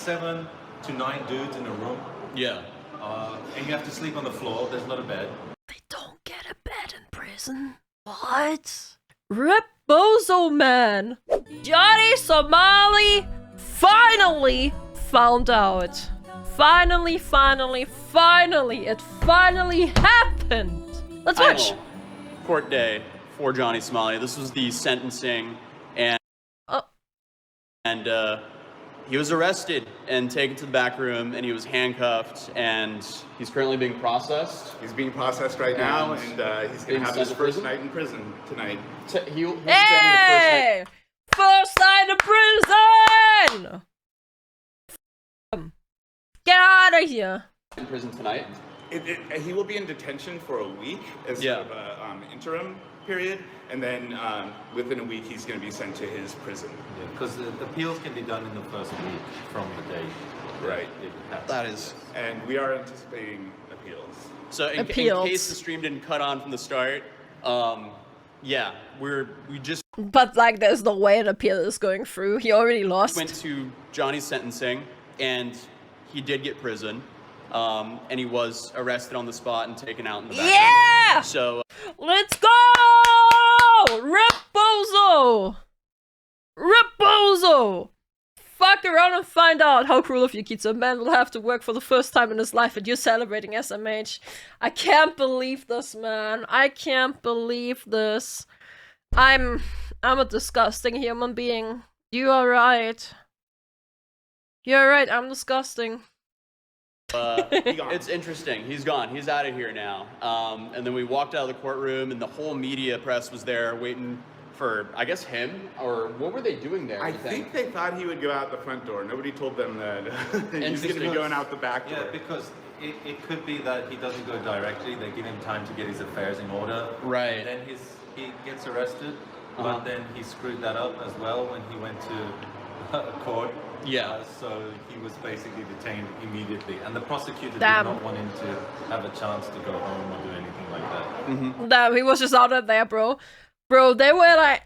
7 to 9 dudes in a room. Yeah. And you have to sleep on the floor. There's not a bed. They don't get a bed in prison. What? Rip Bozo Man! Johnny Somali finally found out. Finally, it finally happened! Let's watch! Final court day for Johnny Somali. This was the sentencing, and he was arrested and taken to the back room, and he was handcuffed, and he's currently being processed. He's being processed right now, and he's going to have his first night in prison tonight. He'll Hey! First night in prison! Get out of here! in prison tonight. He will be in detention for a week as sort of an interim period, and then within a week he's going to be sent to his prison. Yeah, because the appeals can be done in the first week from the day. Right. That is. And we are anticipating appeals. So in case the stream didn't cut on from the start, yeah, we just But like, there's no way an appeal is going through. He already lost. went to Johnny's sentencing, and he did get prison, and he was arrested on the spot and taken out in the back. Yeah! So Let's go! Rip Bozo! Rip Bozo! Fuck around and find out how cruel of you, Kitsu. A man will have to work for the first time in his life and you're celebrating SMH. I can't believe this, man. I can't believe this. I'm a disgusting human being. You are right. You're right, I'm disgusting. it's interesting. He's gone. He's out of here now. And then we walked out of the courtroom, and the whole media press was there waiting for, I guess, him, or what were they doing there? I think they thought he would go out the front door. Nobody told them that he's going to be going out the back door. Yeah, because it could be that he doesn't go directly. They give him time to get his affairs in order. Right. And then he gets arrested, but then he screwed that up as well when he went to court. Yeah. So he was basically detained immediately, and the prosecutor did Damn. not want him to have a chance to go home or do anything like that. Mm-hmm. Damn, he was just out of there, bro. Bro, they were like,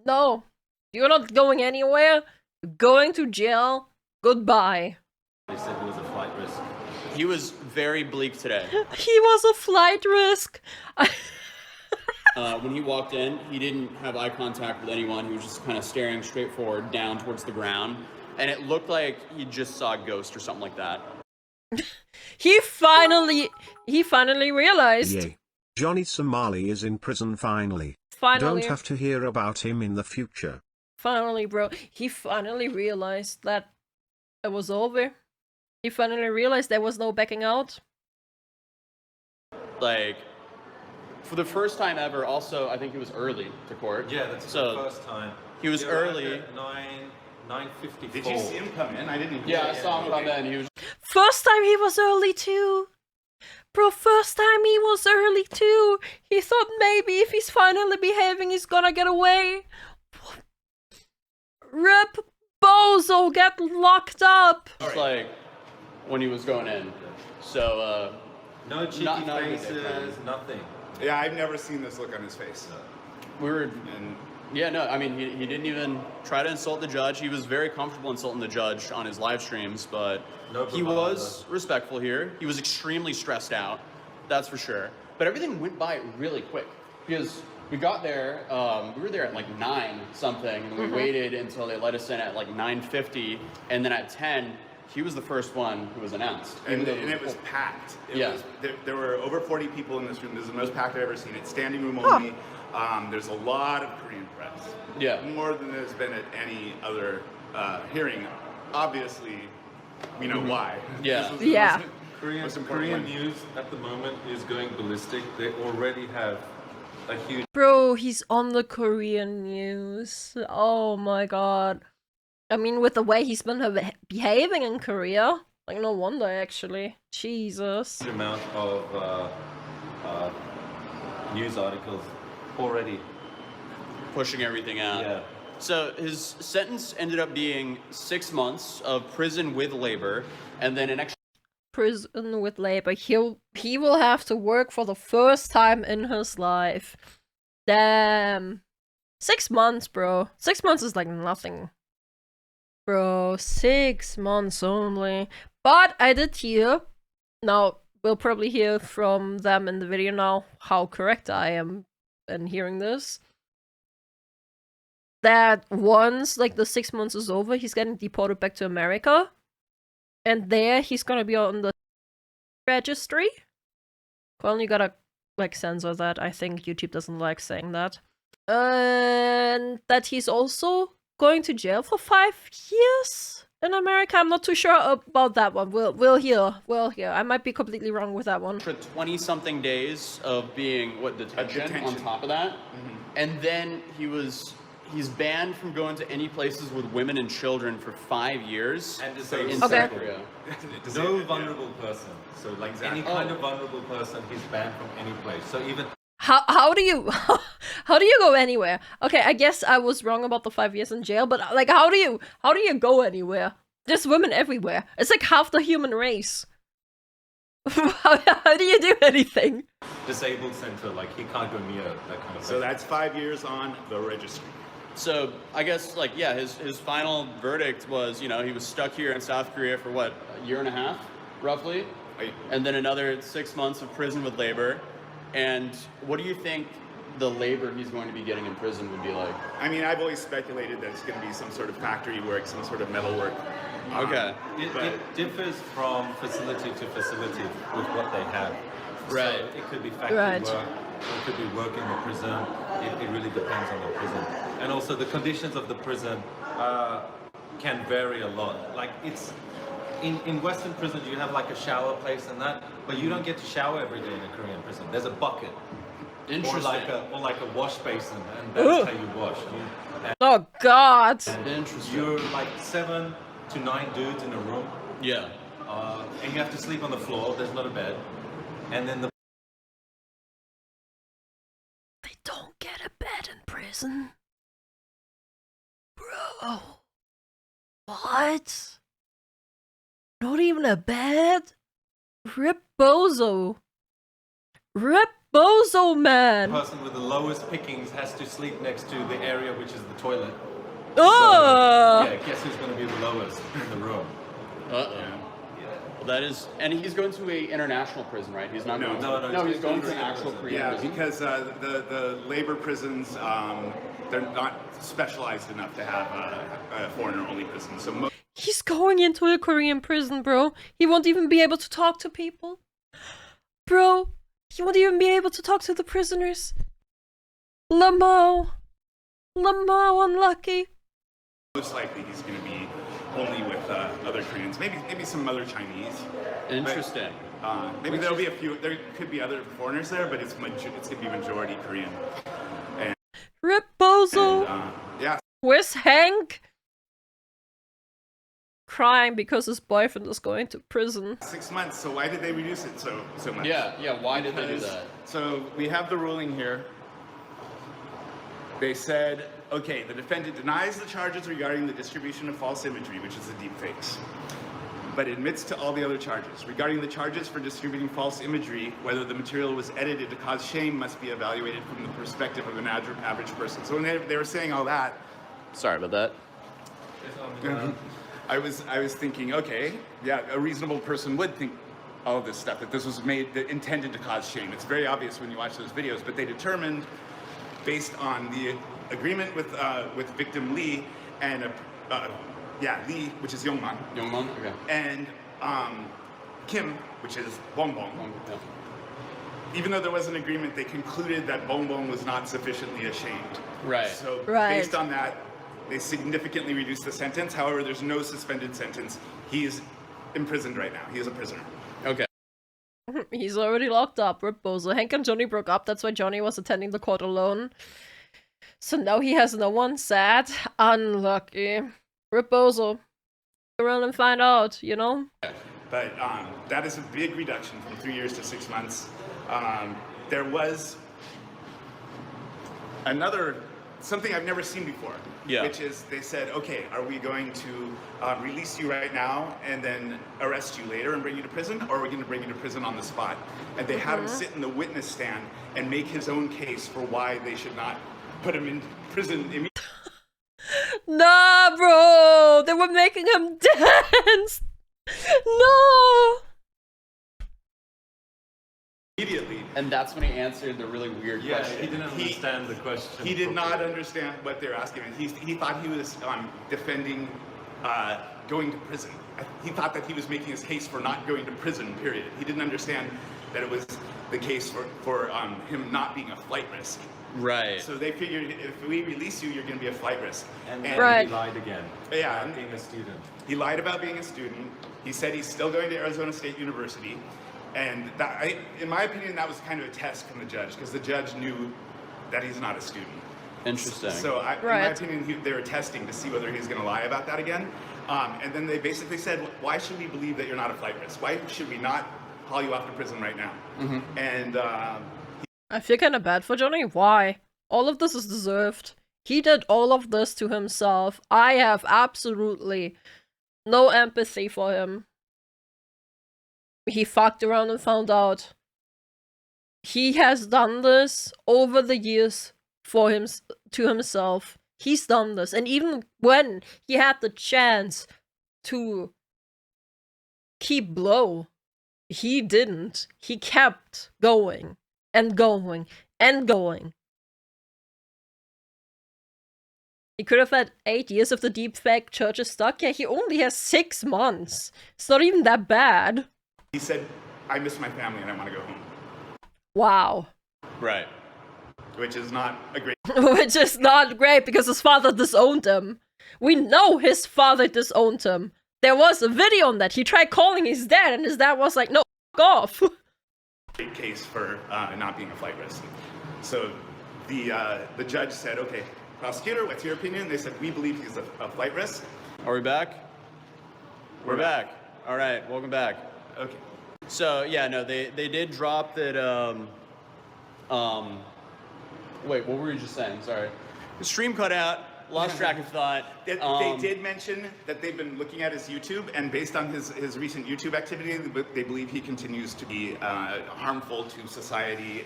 no. You're not going anywhere. You're going to jail. Goodbye. They said it was a flight risk. He was very bleak today. He was a flight risk. When he walked in, he didn't have eye contact with anyone. He was just kind of staring straight forward, down towards the ground. And it looked like he just saw a ghost or something like that. He finally realized. Yay. Johnny Somali is in prison finally. Finally. Don't have to hear about him in the future. Finally, bro. He finally realized that it was over. He finally realized there was no backing out. Like, for the first time ever, also, I think he was early to court. Yeah, that's so the first time. He was early. At 9:54. Did you see him come in? I didn't. Yeah, I saw him come in. He was. First time he was early too. Bro, first time he was early too. He thought maybe if he's finally behaving, he's gonna get away. Rip Bozo, get locked up. Just like when he was going in. So, No cheeky not faces, nothing. Yeah, I've never seen this look on his face. we were. And Yeah, no, I mean, he didn't even try to insult the judge. He was very comfortable insulting the judge on his live streams, but No he was respectful here. He was extremely stressed out, that's for sure. But everything went by really quick because we got there, we were there at like 9 something, and we waited until they let us in at like 9:50, and then at 10, he was the first one who was announced. and it was packed. There were over 40 people in this room. This is the most packed I've ever seen it. Standing room only. There's a lot of Korean press. Yeah. More than there's been at any other hearing. Obviously, we know why. Yeah. This was the Yeah. most important Korean one. news at the moment is going ballistic. They already have a huge Bro, he's on the Korean news. Oh my god. I mean, with the way he's been behaving in Korea, like, no wonder, actually. Jesus. amount of news articles already. Pushing everything out. Yeah. So his sentence ended up being 6 months of prison with labor, and then an extra Prison with labor. He will have to work for the first time in his life. Damn. 6 months, bro. 6 months is like nothing. Bro, 6 months only. But I did hear, now we'll probably hear from them in the video now how correct I am in hearing this, that once like the 6 months is over, he's getting deported back to America, and there he's gonna be on the registry. Well, you gotta like censor that. I think YouTube doesn't like saying that. And that he's also going to jail for 5 years in America. I'm not too sure about that one. We'll hear. I might be completely wrong with that one. For 20-something days of being detention on top of that, and then he's banned from going to any places with women and children for 5 years. And in disabled. South Korea. No vulnerable person. So like any kind of vulnerable person, he's banned from any place. So even How do you how do you go anywhere? Okay, I guess I was wrong about the 5 years in jail, but like how do you go anywhere? There's women everywhere. It's like half the human race. How do you do anything? disabled center, like he can't go near that kind of So that's 5 years on the registry. So I guess like yeah, his final verdict was, you know, he was stuck here in South Korea for what, a year and a half, roughly, and then another 6 months of prison with labor. And what do you think the labor he's going to be getting in prison would be like? I mean, I've always speculated that it's going to be some sort of factory work, some sort of metal work. Okay. It differs from facility to facility with what they have. Right. So it could be factory Right. work, or it could be work in the prison. It really depends on the prison. And also the conditions of the prison can vary a lot. Like it's in Western prisons you have like a shower place and that, but you don't get to shower every day in a Korean prison. There's a bucket. Interesting. Or like a wash basin, and that's how you wash. Oh God. Interesting. You're like 7 to 9 dudes in a room, Yeah. and you have to sleep on the floor. There's not a bed, and then They don't get a bed in prison. Bro. What? Not even a bed? Rip Bozo. Rip Bozo, man. person with the lowest pickings has to sleep next to the area which is the toilet. Oh! So, yeah, guess who's going to be the lowest in the room? Well, that is, and he's going to a international prison, right? He's not No, going to, no, he's he's going going to an to actual prison. Korean Yeah, prison. because the labor prisons, they're not specialized enough to have a foreigner-only prison. So He's going into a Korean prison, bro. He won't even be able to talk to people. Bro, he won't even be able to talk to the prisoners. Lamo, unlucky. most likely he's going to be only with other Koreans, maybe some other Chinese. Interesting. Maybe there'll be a few. There could be other foreigners there, but it's going to be majority Korean. Rip Bozo. And, yeah. Where's Hank? Crying because his boyfriend is going to prison. 6 months. So why did they reduce it so much? Yeah. Why did they do that? So we have the ruling here. They said, okay, the defendant denies the charges regarding the distribution of false imagery, which is the deepfakes, but admits to all the other charges. Regarding the charges for distributing false imagery, whether the material was edited to cause shame must be evaluated from the perspective of an average person. So when they were saying all that, Sorry about that. I was thinking, okay, yeah, a reasonable person would think all of this stuff, that this was intended to cause shame. It's very obvious when you watch those videos, but they determined, based on the agreement with victim Lee and Lee, which is Youngman, Okay. and Kim, which is Bongbong. Yeah. Even though there was an agreement, they concluded that Bongbong was not sufficiently ashamed. Right. So Right. based on that, they significantly reduced the sentence. However, there's no suspended sentence. He is imprisoned right now. He is a prisoner. Okay. He's already locked up, Rip Bozo. Hank and Johnny broke up, that's why Johnny was attending the court alone. So now he has no one. Sad. Unlucky. Rip Bozo. Go around and find out, you know? But that is a big reduction from 3 years to 6 months. There was something I've never seen before, which is they said, okay, are we going to release you right now and then arrest you later and bring you to prison, or are we going to bring you to prison on the spot? And they had him sit in the witness stand and make his own case for why they should not put him in prison immediately. Nah, bro! They were making him dance! No! Immediately. And that's when he answered the really weird Yeah, question. he didn't understand the question. He did not understand what they were asking him. He thought he was defending going to prison. He thought that he was making his case for not going to prison, period. He didn't understand that it was the case for him not being a flight risk. Right. So they figured if we release you, you're going to be a flight risk. And Right. he lied again. Yeah. About being a student. He lied about being a student. He said he's still going to Arizona State University. And that, in my opinion, that was kind of a test from the judge, because the judge knew that he's not a student. Interesting. So in my Right. opinion, they were testing to see whether he was going to lie about that again. And then they basically said, why should we believe that you're not a flight risk? Why should we not haul you off to prison right now? And I feel kind of bad for Johnny. Why? All of this is deserved. He did all of this to himself. I have absolutely no empathy for him. He fucked around and found out. He has done this over the years for him to himself. He's done this, and even when he had the chance to keep low, he didn't. He kept going and going and going. He could have had 8 years if the deepfake church is stuck. Yeah, he only has 6 months. It's not even that bad. he said, I miss my family and I want to go home, Wow. Right. which is not a great Which is not great because his father disowned him. We know his father disowned him. There was a video on that. He tried calling his dad, and his dad was like, no, f off. case for not being a flight risk. So the judge said, okay, prosecutor, what's your opinion? They said, we believe he's a flight risk. Are we back? We're back. All right, welcome back. Okay. So yeah, no, they did drop that. Wait, what were you just saying? Sorry, the stream cut out. Lost track of thought. They did mention that they've been looking at his YouTube, and based on his recent YouTube activity, they believe he continues to be harmful to society.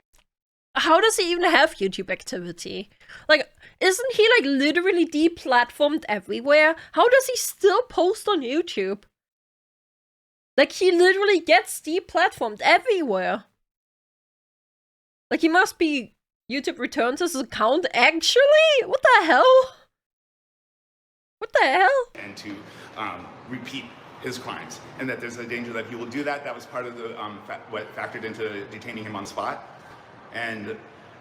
How does he even have YouTube activity? Like, isn't he like literally deplatformed everywhere? How does he still post on YouTube? Like, he literally gets deplatformed everywhere. Like, he must be... YouTube returns his account actually? What the hell? What the hell? And to repeat his crimes, and that there's a danger that he will do that. That was part of the what factored into detaining him on spot. And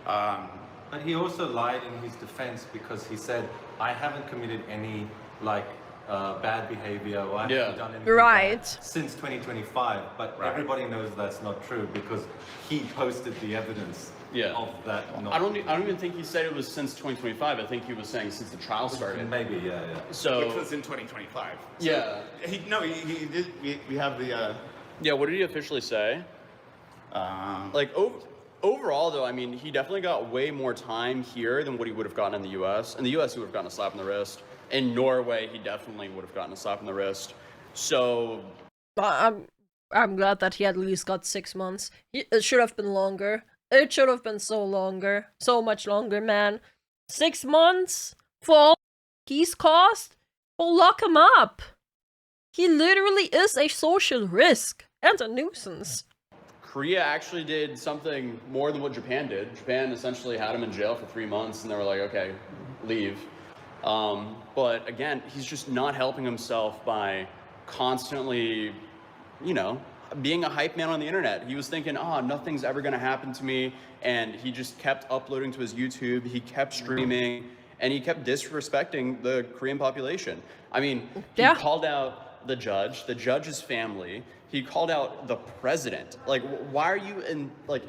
But he also lied in his defense because he said, I haven't committed any like bad behavior or I haven't done anything Right. bad since 2025. But everybody knows that's not true because he posted the evidence of that. I don't even think he said it was since 2025. I think he was saying since the trial started. Maybe, yeah. So which was in 2025. So yeah. He did. We have the. Yeah. What did he officially say? Like overall, though, I mean, he definitely got way more time here than what he would have gotten in the U.S. In the U.S., he would have gotten a slap in the wrist. In Norway, he definitely would have gotten a slap in the wrist. So, But I'm glad that he at least got 6 months. It should have been longer. It should have been so much longer, man. 6 months for all he's cost? Well, lock him up. He literally is a social risk and a nuisance. Korea actually did something more than what Japan did. Japan essentially had him in jail for 3 months, and they were like, okay, leave. But again, he's just not helping himself by constantly, being a hype man on the internet. He was thinking, nothing's ever going to happen to me. And he just kept uploading to his YouTube. He kept streaming, and he kept disrespecting the Korean population. I mean, he called out the judge's family. He called out the president. Like, why are you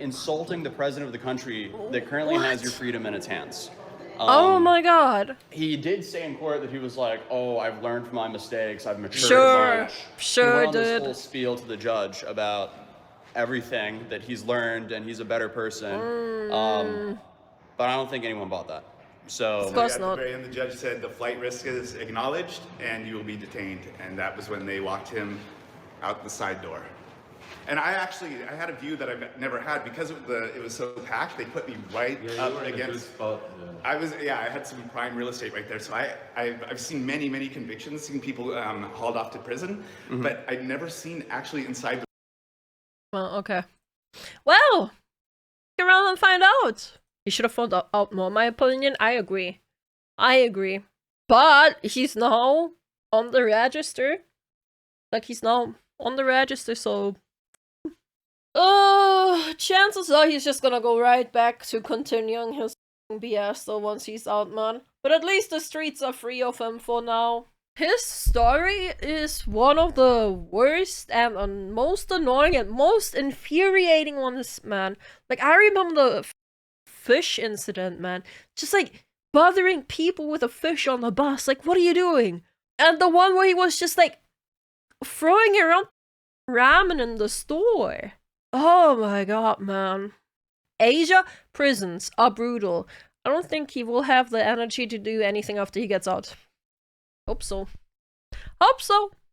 insulting the president of the country that currently has your freedom in its hands? Oh my god. He did say in court that he was like, I've learned from my mistakes, I've matured Sure, much. sure, he went on dude. this whole spiel to the judge about everything that he's learned and he's a better person. But I don't think anyone bought that. So Of course at not. the very end, the judge said the flight risk is acknowledged and you will be detained. And that was when they walked him out the side door. And I had a view that I've never had because it was so packed. They put me right Yeah, you up were in a good against. spot. Yeah. I had some prime real estate right there. So I've seen many convictions, seen people hauled off to prison, but I'd never seen actually inside the. Well, okay. Well, get around and find out. You should have found out more. My opinion, I agree. But he's now on the register. Like, he's now on the register, so... chances are he's just gonna go right back to continuing his BS though once he's out, man. But at least the streets are free of him for now. His story is one of the worst and most annoying and most infuriating ones, man. Like, I remember the fish incident, man. Just like bothering people with a fish on the bus. Like, what are you doing? And the one where he was just like throwing around ramen in the store. Oh my god, man. Asia prisons are brutal. I don't think he will have the energy to do anything after he gets out. Hope so.